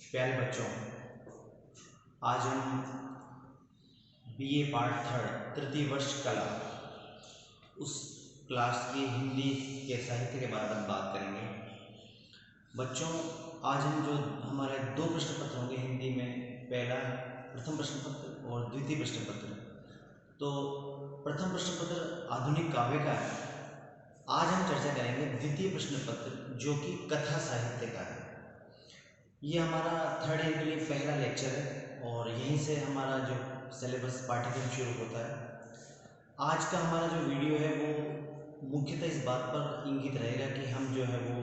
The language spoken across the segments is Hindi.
प्यारे बच्चों, आज हम बीए पार्ट थर्ड तृतीय वर्ष कला उस क्लास की हिंदी के साहित्य के बारे में बात करेंगे। बच्चों, आज हम जो हमारे दो प्रश्न पत्र होंगे हिंदी में, पहला प्रथम प्रश्न पत्र और द्वितीय प्रश्न पत्र। तो प्रथम प्रश्न पत्र आधुनिक काव्य का है। आज हम चर्चा करेंगे द्वितीय प्रश्न पत्र जो कि कथा साहित्य का है। ये हमारा थर्ड ईयर के लिए पहला लेक्चर है और यहीं से हमारा जो सिलेबस पाठ्यक्रम शुरू होता है। आज का हमारा जो वीडियो है वो मुख्यतः इस बात पर इंगित रहेगा कि हम जो है वो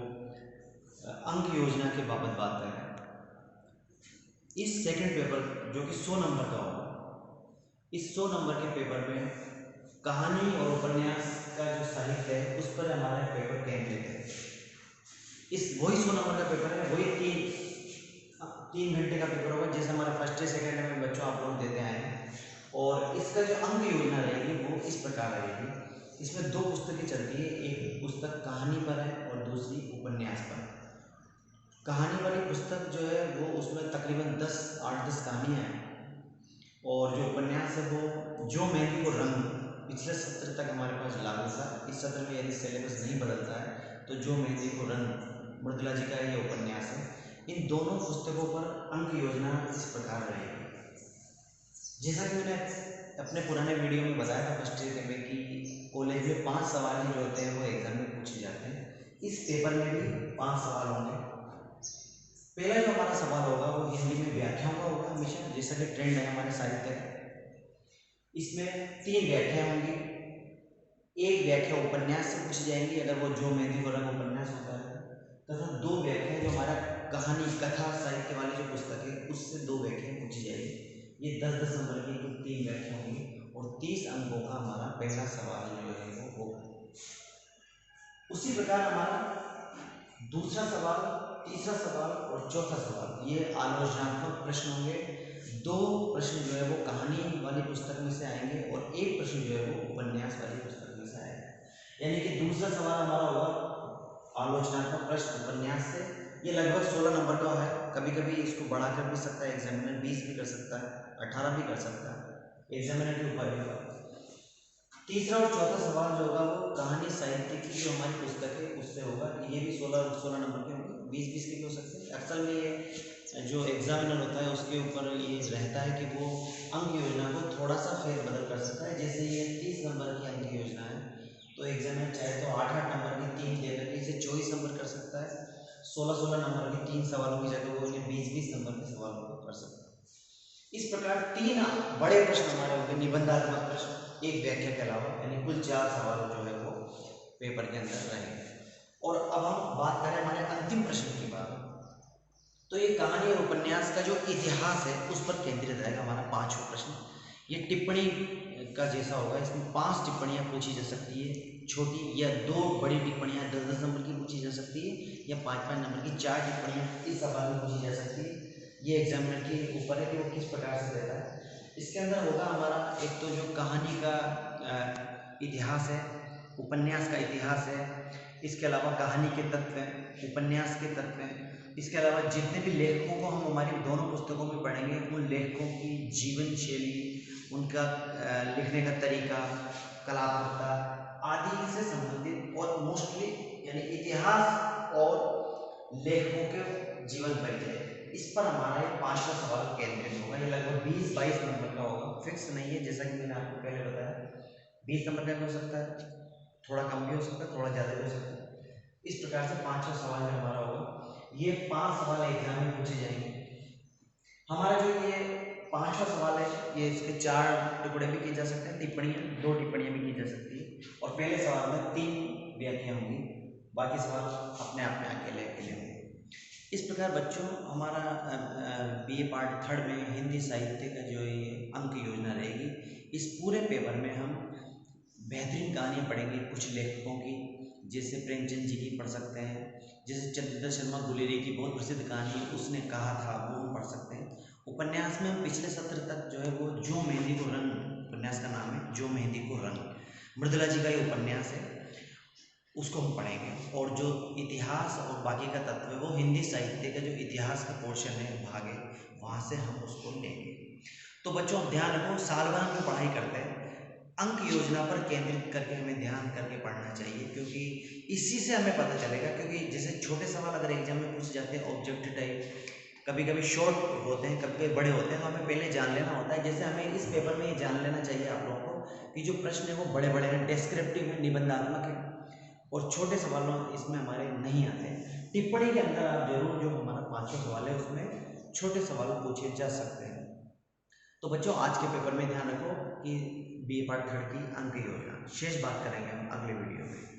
अंक योजना के बाबत बात करें। इस सेकंड पेपर जो कि 100 नंबर का होगा, इस 100 नंबर के पेपर में कहानी और उपन्यास का जो साहित्य है उस पर हमारा पेपर केंद्रित है। इस वही 100 नंबर का पेपर है, वही तीन घंटे का पेपर होगा जैसे हमारा फर्स्ट ईयर सेकेंड ईयर में बच्चों आप लोग देते आए हैं। और इसका जो अंक योजना रहेगी वो इस प्रकार रहेगी। इसमें दो पुस्तकें चलती है, एक पुस्तक कहानी पर है और दूसरी उपन्यास पर। कहानी वाली पुस्तक जो है वो उसमें तकरीबन 8-10 कहानियाँ हैं और जो उपन्यास है वो जो मेहंदी को रंग पिछले सत्र तक हमारे पास लागू था। इस सत्र में यदि सिलेबस नहीं बदलता है तो जो मेहंदी को रंग मृदुला जी का ये उपन्यास है। इन दोनों पुस्तकों पर अंक योजना इस प्रकार रहेगी। जैसा कि मैंने अपने पुराने वीडियो में बताया था फर्स्ट ईयर में कि कॉलेज में 5 सवाल जो होते हैं वो एग्जाम में पूछे जाते हैं। इस पेपर में भी 5 सवाल होंगे। पहला जो हमारा सवाल होगा वो हिंदी में व्याख्याओं का होगा, हमेशा जैसा कि ट्रेंड है हमारे साहित्य का। इसमें 3 व्याख्याएं होंगी। एक व्याख्या उपन्यास से पूछी जाएंगी अगर वो जो मेहंदी को रंग उपन्यास होता है, तथा 2 व्याख्याएं जो हमारा कहानी कथा साहित्य वाली जो पुस्तक है उससे 2 व्याख्याएं पूछी जाएगी। ये 10-10 नंबर की कुल 3 व्याख्या होंगी और 30 अंकों का हमारा पहला सवाल जो है वो होगा। उसी प्रकार हमारा दूसरा सवाल, तीसरा सवाल और चौथा सवाल ये आलोचनात्मक प्रश्न होंगे। 2 प्रश्न जो है वो कहानी वाली पुस्तक में से आएंगे और एक प्रश्न जो है वो उपन्यास वाली पुस्तक में से आएगा। यानी कि दूसरा सवाल हमारा होगा आलोचनात्मक प्रश्न उपन्यास से। ये लगभग 16 नंबर का है। कभी कभी इसको बढ़ा कर भी सकता है एग्जामिनर, 20 भी कर सकता है, 18 भी कर सकता है, एग्जामिनर के ऊपर भी। तीसरा और चौथा सवाल जो होगा वो कहानी साहित्य की जो हमारी पुस्तक है उससे होगा। ये भी 16 नंबर के होंगे, 20 के भी हो सकते हैं। अक्सर में ये जो एग्जामिनर होता है उसके ऊपर ये रहता है कि वो अंक योजना को थोड़ा सा फेरबदल कर सकता है। जैसे ये 30 नंबर की अंक योजना है तो एग्जामिनर चाहे तो 8-8 नंबर की 3 देकर के इसे 24 नंबर कर सकता है। 16-16 नंबर की 3 सवालों की जगह वो इन्हें 20-20 नंबर के सवालों को कर सकता है। इस प्रकार 3 बड़े प्रश्न हमारे होंगे निबंधात्मक प्रश्न, एक व्याख्या के अलावा, यानी कुल 4 सवाल जो है वो पेपर के अंदर रहेंगे। और अब हम बात करें हमारे अंतिम प्रश्न की बात, तो ये कहानी और उपन्यास का जो इतिहास है उस पर केंद्रित रहेगा हमारा 5वां प्रश्न। ये टिप्पणी का जैसा होगा, इसमें 5 टिप्पणियाँ पूछी जा सकती है छोटी, या 2 बड़ी टिप्पणियाँ 10-10 नंबर की पूछी जा सकती है, या 5-5 नंबर की 4 टिप्पणियाँ इस सवाल में पूछी जा सकती है। ये एग्जामिनर के ऊपर है कि वो किस प्रकार से देता है। इसके अंदर होगा हमारा एक तो जो कहानी का इतिहास है, उपन्यास का इतिहास है, इसके अलावा कहानी के तत्व हैं, उपन्यास के तत्व हैं। इसके अलावा जितने भी लेखकों को हम हमारी दोनों पुस्तकों में पढ़ेंगे उन लेखकों की जीवन शैली, उनका लिखने का तरीका, कलात्मकता आदि से संबंधित और मोस्टली यानी इतिहास और लेखकों के जीवन परिचय, इस पर हमारा एक 5वां सवाल केंद्रित होगा। ये लगभग 20-22 नंबर का होगा, फिक्स नहीं है। जैसा कि मैंने आपको पहले बताया 20 नंबर का भी हो सकता है, थोड़ा कम भी हो सकता है, थोड़ा ज़्यादा भी हो सकता है। इस प्रकार से 5वां सवाल जो हमारा होगा, ये 5 सवाल एग्जाम में पूछे जाएंगे। हमारा जो ये 5वां सवाल है ये इसके 4 टुकड़े भी किए जा सकते हैं, टिप्पणियाँ 2 टिप्पणियाँ भी की जा सकती है। और पहले सवाल में 3 व्याख्या होंगी, बाकी सवाल अपने आप में अकेले होंगे। इस प्रकार बच्चों हमारा बीए पार्ट थर्ड में हिंदी साहित्य का जो ये अंक योजना रहेगी। इस पूरे पेपर में हम बेहतरीन कहानियाँ पढ़ेंगे कुछ लेखकों की, जैसे प्रेमचंद जी की पढ़ सकते हैं, जैसे चंद्रिका शर्मा गुलेरी की बहुत प्रसिद्ध कहानी उसने कहा था वो हम पढ़ सकते हैं। उपन्यास में हम पिछले सत्र तक जो है वो जो मेहंदी को रंग, उपन्यास का नाम है जो मेहंदी को रंग, मृदुला जी का ये उपन्यास है। उसको हम पढ़ेंगे। और जो इतिहास और बाकी का तत्व है वो हिंदी साहित्य का जो इतिहास का पोर्शन है, भाग है, वहाँ से हम उसको लेंगे। तो बच्चों ध्यान रखो, साल भर हम जो पढ़ाई करते हैं अंक योजना पर केंद्रित करके हमें ध्यान करके पढ़ना चाहिए, क्योंकि इसी से हमें पता चलेगा। क्योंकि जैसे छोटे सवाल अगर एग्जाम में पूछ जाते हैं ऑब्जेक्टिव टाइप, कभी कभी शॉर्ट होते हैं, कभी कभी बड़े होते हैं, तो हमें पहले जान लेना होता है। जैसे हमें इस पेपर में ये जान लेना चाहिए आप लोगों को कि जो प्रश्न है वो बड़े बड़े हैं, डिस्क्रिप्टिव है, निबंधात्मक है, और छोटे सवालों इसमें हमारे नहीं आते हैं। टिप्पणी के अंदर आप जरूर जो हमारा 500 सवाल है उसमें छोटे सवाल पूछे जा सकते हैं। तो बच्चों आज के पेपर में ध्यान रखो कि BA पार्ट 3 की अंक योजना, शेष बात करेंगे हम अगले वीडियो में।